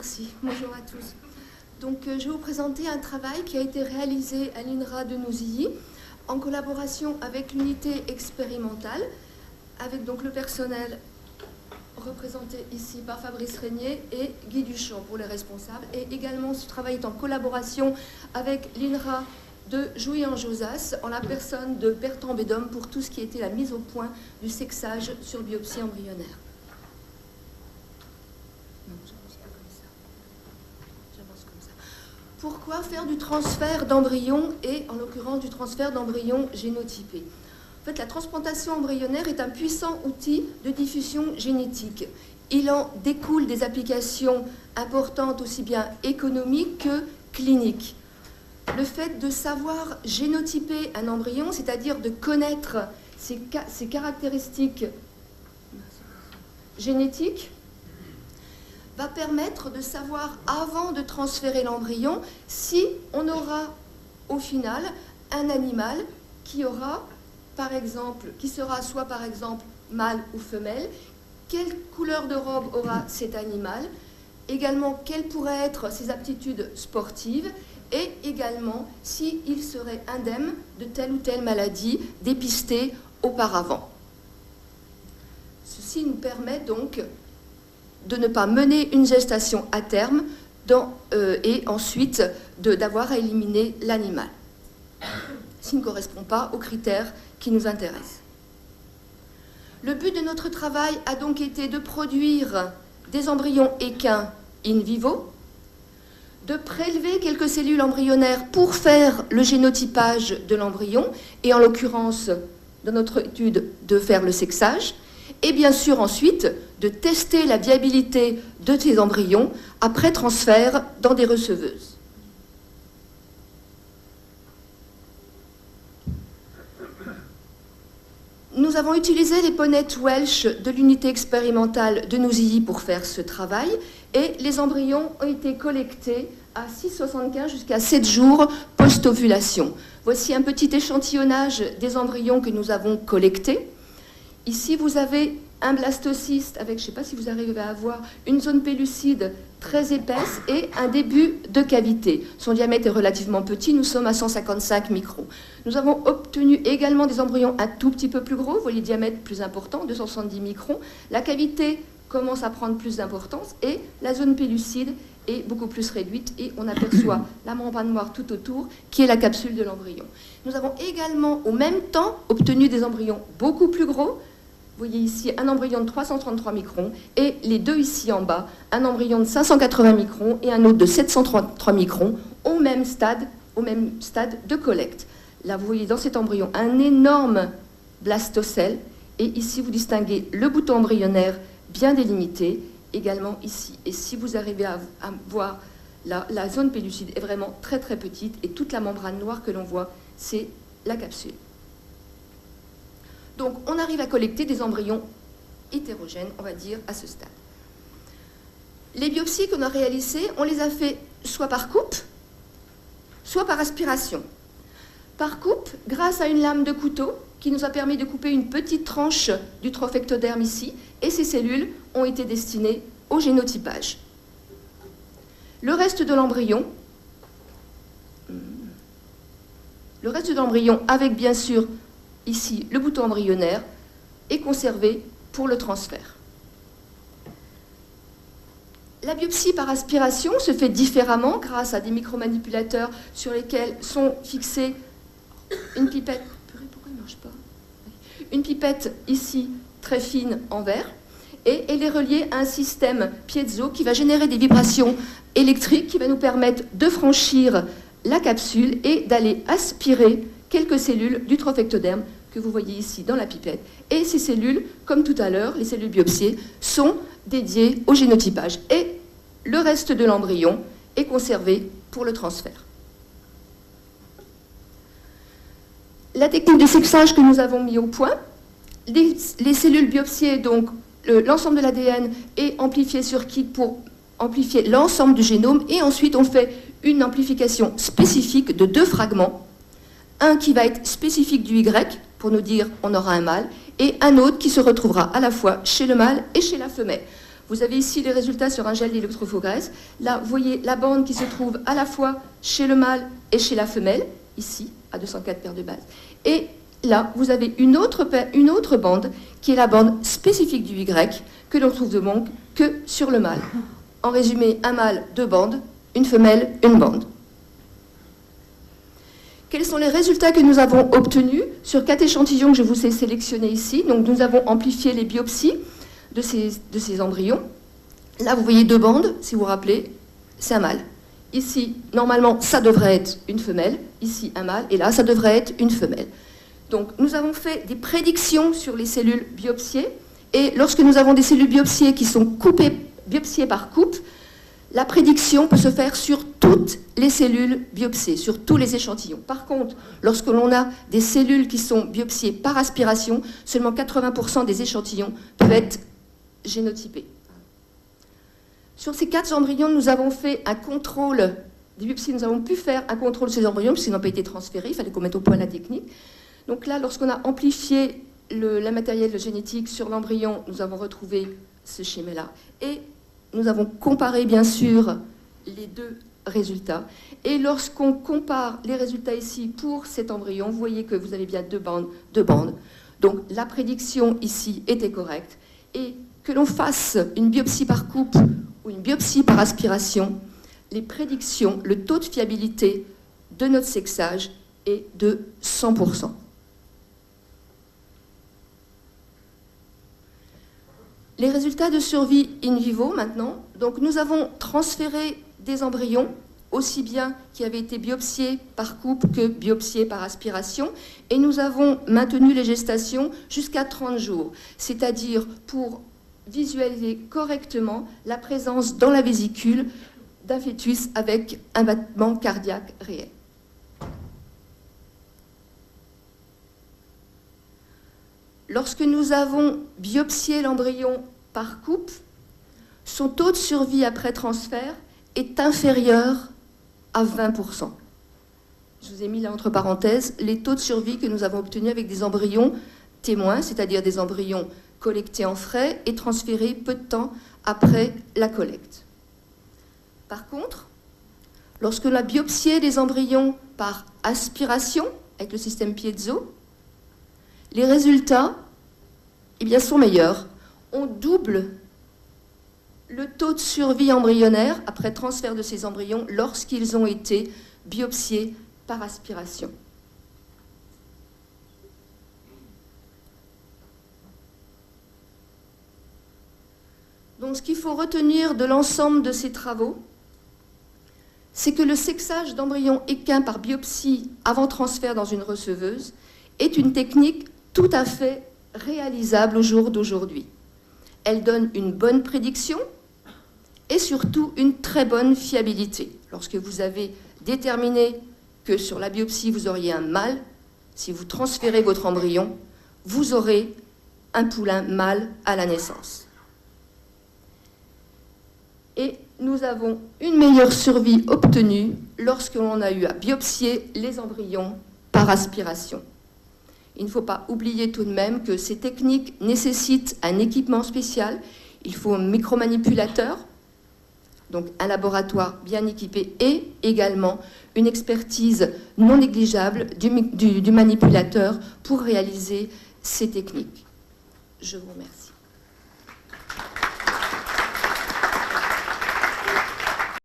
Merci, bonjour à tous. Donc, je vais vous présenter un travail qui a été réalisé à l'INRA de Nouzilly en collaboration avec l'unité expérimentale, avec donc le personnel représenté ici par Fabrice Régnier et Guy Duchamp pour les responsables. Et également, ce travail est en collaboration avec l'INRA de Jouy-en-Josas, en la personne de Bertrand Bédom pour tout ce qui était la mise au point du sexage sur biopsie embryonnaire. Pourquoi faire du transfert d'embryons et, en l'occurrence, du transfert d'embryons génotypés? En fait, la transplantation embryonnaire est un puissant outil de diffusion génétique. Il en découle des applications importantes aussi bien économiques que cliniques. Le fait de savoir génotyper un embryon, c'est-à-dire de connaître ses caractéristiques génétiques, va permettre de savoir, avant de transférer l'embryon, si on aura au final un animal qui aura, par exemple, qui sera soit par exemple mâle ou femelle, quelle couleur de robe aura cet animal, également quelles pourraient être ses aptitudes sportives, et également s'il serait indemne de telle ou telle maladie dépistée auparavant. Ceci nous permet donc de ne pas mener une gestation à terme et ensuite d'avoir à éliminer l'animal, s'il ne correspond pas aux critères qui nous intéressent. Le but de notre travail a donc été de produire des embryons équins in vivo, de prélever quelques cellules embryonnaires pour faire le génotypage de l'embryon, et en l'occurrence, dans notre étude, de faire le sexage, et bien sûr ensuite de tester la viabilité de ces embryons après transfert dans des receveuses. Nous avons utilisé les ponettes Welsh de l'unité expérimentale de Nouzilly pour faire ce travail, et les embryons ont été collectés à 6,75 jusqu'à 7 jours post-ovulation. Voici un petit échantillonnage des embryons que nous avons collectés. Ici, vous avez un blastocyste avec, je ne sais pas si vous arrivez à voir, une zone pellucide très épaisse et un début de cavité. Son diamètre est relativement petit, nous sommes à 155 microns. Nous avons obtenu également des embryons un tout petit peu plus gros, vous voyez le diamètre plus important, 270 microns. La cavité commence à prendre plus d'importance et la zone pellucide est beaucoup plus réduite et on aperçoit la membrane noire tout autour qui est la capsule de l'embryon. Nous avons également au même temps obtenu des embryons beaucoup plus gros. Vous voyez ici un embryon de 333 microns et les deux ici en bas, un embryon de 580 microns et un autre de 733 microns au même stade de collecte. Là, vous voyez dans cet embryon un énorme blastocèle et ici vous distinguez le bouton embryonnaire bien délimité, également ici. Et si vous arrivez à voir, la zone pellucide est vraiment très très petite et toute la membrane noire que l'on voit, c'est la capsule. Donc, on arrive à collecter des embryons hétérogènes, on va dire, à ce stade. Les biopsies qu'on a réalisées, on les a fait soit par coupe, soit par aspiration. Par coupe, grâce à une lame de couteau qui nous a permis de couper une petite tranche du trophectoderme ici, et ces cellules ont été destinées au génotypage. Le reste de l'embryon, avec bien sûr ici le bouton embryonnaire, est conservé pour le transfert. La biopsie par aspiration se fait différemment grâce à des micromanipulateurs sur lesquels sont fixées une pipette. Pourquoi il ne marche pas ? Une pipette ici très fine en verre et elle est reliée à un système piezo qui va générer des vibrations électriques qui va nous permettre de franchir la capsule et d'aller aspirer quelques cellules du trophectoderme que vous voyez ici dans la pipette. Et ces cellules, comme tout à l'heure, les cellules biopsiées, sont dédiées au génotypage. Et le reste de l'embryon est conservé pour le transfert. La technique de sexage que nous avons mis au point, les cellules biopsiées, donc l'ensemble de l'ADN est amplifié sur kit pour amplifier l'ensemble du génome et ensuite on fait une amplification spécifique de 2 fragments. Un qui va être spécifique du Y, pour nous dire on aura un mâle, et un autre qui se retrouvera à la fois chez le mâle et chez la femelle. Vous Vous avez ici les résultats sur un gel d'électrophorèse. Là, vous voyez la bande qui se trouve à la fois chez le mâle et chez la femelle, ici, à 204 paires de bases. Et là, vous avez une autre bande, qui est la bande spécifique du Y, que l'on trouve donc que sur le mâle. En résumé, un mâle, 2 bandes, une femelle, 1 bande. Quels sont les résultats que nous avons obtenus sur 4 échantillons que je vous ai sélectionnés ici? Donc, nous avons amplifié les biopsies de ces embryons. Là, vous voyez 2 bandes, si vous vous rappelez, c'est un mâle. Ici, normalement, ça devrait être une femelle. Ici, un mâle. Et là, ça devrait être une femelle. Donc, nous avons fait des prédictions sur les cellules biopsiées. Et lorsque nous avons des cellules biopsiées qui sont biopsiées par coupe, la prédiction peut se faire sur toutes les cellules biopsiées, sur tous les échantillons. Par contre, lorsque l'on a des cellules qui sont biopsiées par aspiration, seulement 80% des échantillons peuvent être génotypés. Sur ces 4 embryons, nous avons fait un contrôle des biopsies. Nous avons pu faire un contrôle de ces embryons, puisqu'ils n'ont pas été transférés. Il fallait qu'on mette au point la technique. Donc là, lorsqu'on a amplifié le matériel génétique sur l'embryon, nous avons retrouvé ce schéma-là. Et nous avons comparé, bien sûr, les 2 résultats. Et lorsqu'on compare les résultats ici pour cet embryon, vous voyez que vous avez bien 2 bandes. Donc la prédiction ici était correcte. Et que l'on fasse une biopsie par coupe ou une biopsie par aspiration, les prédictions, le taux de fiabilité de notre sexage est de 100%. Les résultats de survie in vivo maintenant. Donc nous avons transféré des embryons, aussi bien qui avaient été biopsiés par coupe que biopsiés par aspiration, et nous avons maintenu les gestations jusqu'à 30 jours, c'est-à-dire pour visualiser correctement la présence dans la vésicule d'un fœtus avec un battement cardiaque réel. Lorsque nous avons biopsié l'embryon par coupe, son taux de survie après transfert est inférieur à 20%. Je vous ai mis là entre parenthèses les taux de survie que nous avons obtenus avec des embryons témoins, c'est-à-dire des embryons collectés en frais et transférés peu de temps après la collecte. Par contre, lorsque l'on a biopsié des embryons par aspiration avec le système piezo, les résultats sont meilleurs. On double le taux de survie embryonnaire après transfert de ces embryons lorsqu'ils ont été biopsiés par aspiration. Donc ce qu'il faut retenir de l'ensemble de ces travaux, c'est que le sexage d'embryons équins par biopsie avant transfert dans une receveuse est une technique tout à fait réalisable au jour d'aujourd'hui. Elle donne une bonne prédiction et surtout une très bonne fiabilité. Lorsque vous avez déterminé que sur la biopsie vous auriez un mâle, si vous transférez votre embryon, vous aurez un poulain mâle à la naissance. Et nous avons une meilleure survie obtenue lorsque l'on a eu à biopsier les embryons par aspiration. Il ne faut pas oublier tout de même que ces techniques nécessitent un équipement spécial. Il faut un micromanipulateur, donc un laboratoire bien équipé, et également une expertise non négligeable du manipulateur pour réaliser ces techniques. Je vous remercie.